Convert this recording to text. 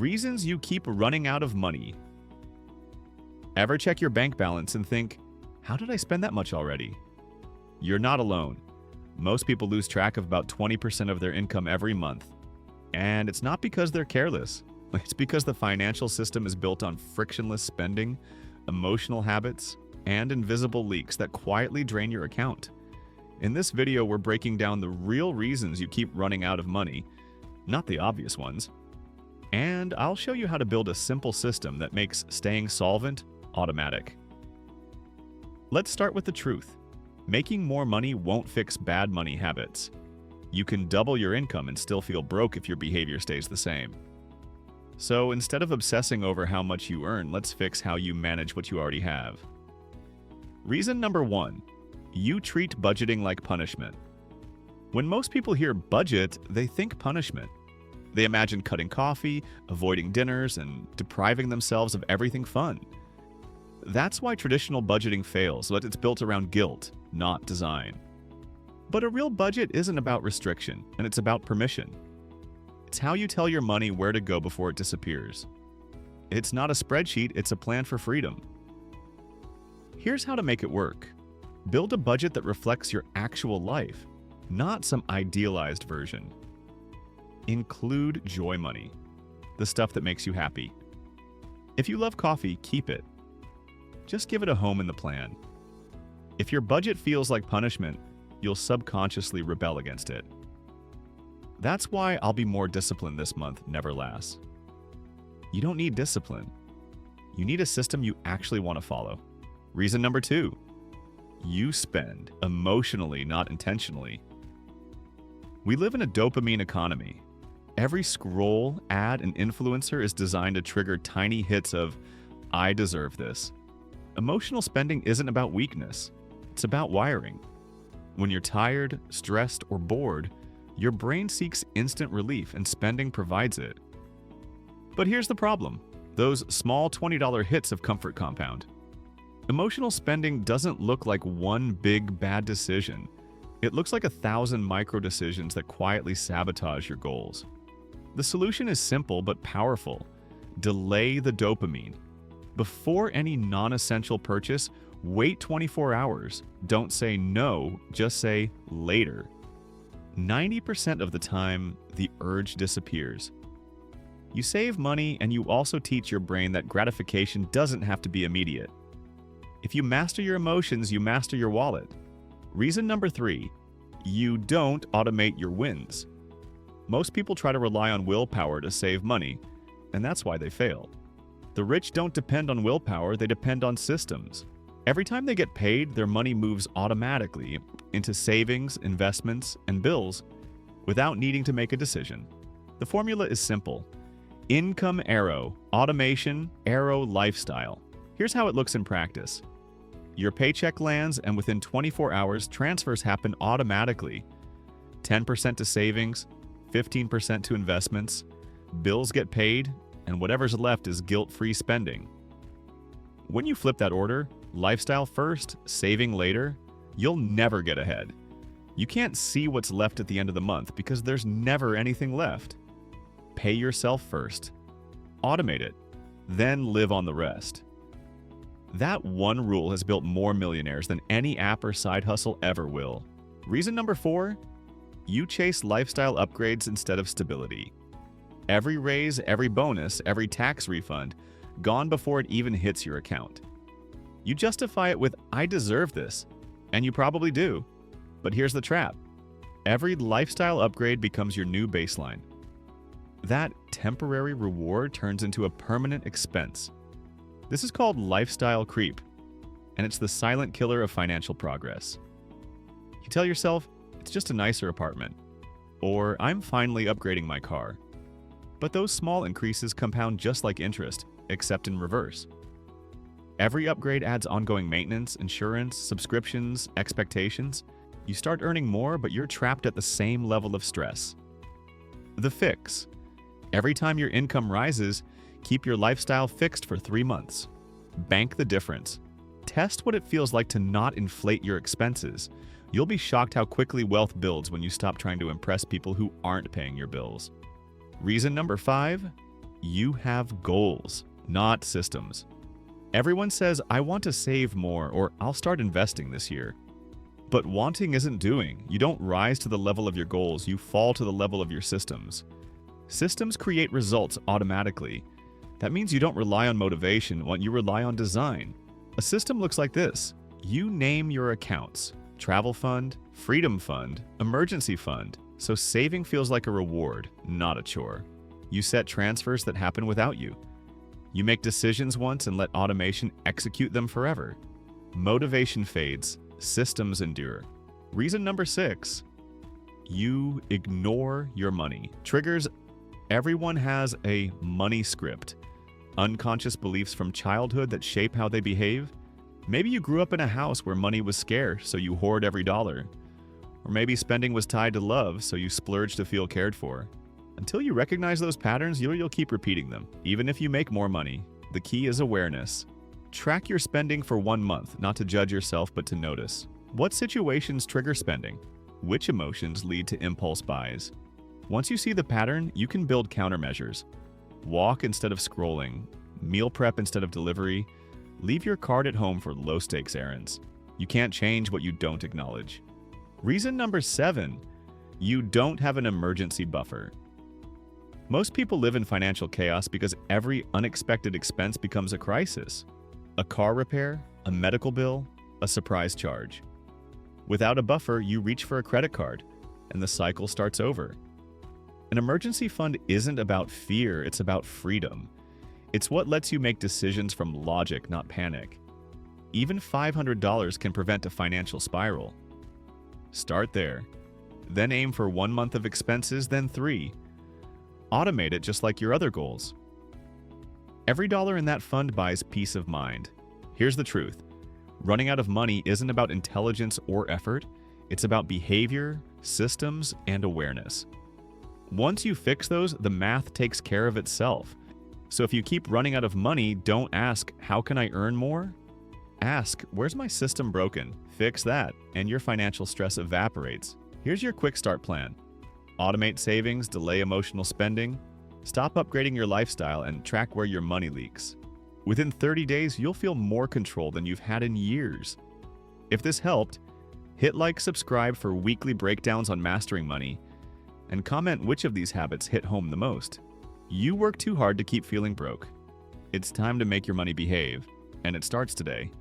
Reasons you keep running out of money. Ever check your bank balance and think, how did I spend that much already? You're not alone. Most people lose track of about 20% of their income every month. And it's not because they're careless. It's because the financial system is built on frictionless spending, emotional habits, and invisible leaks that quietly drain your account. In this video, we're breaking down the real reasons you keep running out of money, not the obvious ones. And I'll show you how to build a simple system that makes staying solvent automatic. Let's start with the truth. Making more money won't fix bad money habits. You can double your income and still feel broke if your behavior stays the same. So instead of obsessing over how much you earn, let's fix how you manage what you already have. Reason number 1. You treat budgeting like punishment. When most people hear budget, they think punishment. They imagine cutting coffee, avoiding dinners, and depriving themselves of everything fun. That's why traditional budgeting fails, but it's built around guilt, not design. But a real budget isn't about restriction, and it's about permission. It's how you tell your money where to go before it disappears. It's not a spreadsheet, it's a plan for freedom. Here's how to make it work. Build a budget that reflects your actual life, not some idealized version. Include joy money, the stuff that makes you happy. If you love coffee, keep it. Just give it a home in the plan. If your budget feels like punishment, you'll subconsciously rebel against it. That's why I'll be more disciplined this month never lasts. You don't need discipline. You need a system you actually want to follow. Reason number 2. You spend emotionally, not intentionally. We live in a dopamine economy. Every scroll, ad, and influencer is designed to trigger tiny hits of, I deserve this. Emotional spending isn't about weakness. It's about wiring. When you're tired, stressed, or bored, your brain seeks instant relief and spending provides it. But here's the problem. Those small $20 hits of comfort compound. Emotional spending doesn't look like one big bad decision. It looks like 1,000 micro decisions that quietly sabotage your goals. The solution is simple but powerful. Delay the dopamine. Before any non-essential purchase, wait 24 hours. Don't say no, just say later. 90% of the time, the urge disappears. You save money and you also teach your brain that gratification doesn't have to be immediate. If you master your emotions, you master your wallet. Reason number 3. You don't automate your wins. Most people try to rely on willpower to save money, and that's why they fail. The rich don't depend on willpower, they depend on systems. Every time they get paid, their money moves automatically into savings, investments, and bills without needing to make a decision. The formula is simple. Income arrow, automation, arrow lifestyle. Here's how it looks in practice. Your paycheck lands, and within 24 hours, transfers happen automatically. 10% to savings, 15% to investments, bills get paid, and whatever's left is guilt-free spending. When you flip that order, lifestyle first, saving later, you'll never get ahead. You can't see what's left at the end of the month because there's never anything left. Pay yourself first. Automate it. Then live on the rest. That one rule has built more millionaires than any app or side hustle ever will. Reason number 4, you chase lifestyle upgrades instead of stability. Every raise, every bonus, every tax refund, gone before it even hits your account. You justify it with, I deserve this, and you probably do. But here's the trap. Every lifestyle upgrade becomes your new baseline. That temporary reward turns into a permanent expense. This is called lifestyle creep, and it's the silent killer of financial progress. You tell yourself, it's just a nicer apartment, or I'm finally upgrading my car. But those small increases compound just like interest, except in reverse. Every upgrade adds ongoing maintenance, insurance, subscriptions, expectations. You start earning more, but you're trapped at the same level of stress. The fix. Every time your income rises, keep your lifestyle fixed for 3 months. Bank the difference. Test what it feels like to not inflate your expenses. You'll be shocked how quickly wealth builds when you stop trying to impress people who aren't paying your bills. Reason number 5, You have goals, not systems. Everyone says, I want to save more, or I'll start investing this year. But wanting isn't doing. You don't rise to the level of your goals, you fall to the level of your systems. Systems create results automatically. That means you don't rely on motivation when you rely on design. A system looks like this. You name your accounts: travel fund, freedom fund, emergency fund. So saving feels like a reward, not a chore. You set transfers that happen without you. You make decisions once and let automation execute them forever. Motivation fades, systems endure. Reason number 6, you ignore your money. Triggers: everyone has a money script. Unconscious beliefs from childhood that shape how they behave. Maybe you grew up in a house where money was scarce, so you hoard every dollar. Or maybe spending was tied to love, so you splurge to feel cared for. Until you recognize those patterns, you'll keep repeating them, even if you make more money. The key is awareness. Track your spending for 1 month, not to judge yourself, but to notice. What situations trigger spending? Which emotions lead to impulse buys? Once you see the pattern, you can build countermeasures. Walk instead of scrolling. Meal prep instead of delivery. Leave your card at home for low-stakes errands. You can't change what you don't acknowledge. Reason number 7, you don't have an emergency buffer. Most people live in financial chaos because every unexpected expense becomes a crisis. A car repair, a medical bill, a surprise charge. Without a buffer, you reach for a credit card, and the cycle starts over. An emergency fund isn't about fear, it's about freedom. It's what lets you make decisions from logic, not panic. Even $500 can prevent a financial spiral. Start there. Then aim for 1 month of expenses, then 3. Automate it just like your other goals. Every dollar in that fund buys peace of mind. Here's the truth. Running out of money isn't about intelligence or effort. It's about behavior, systems, and awareness. Once you fix those, the math takes care of itself. So if you keep running out of money, don't ask, how can I earn more? Ask, where's my system broken? Fix that, and your financial stress evaporates. Here's your quick start plan. Automate savings, delay emotional spending, stop upgrading your lifestyle, and track where your money leaks. Within 30 days, you'll feel more control than you've had in years. If this helped, hit like, subscribe for weekly breakdowns on mastering money, and comment which of these habits hit home the most. You work too hard to keep feeling broke. It's time to make your money behave, and it starts today.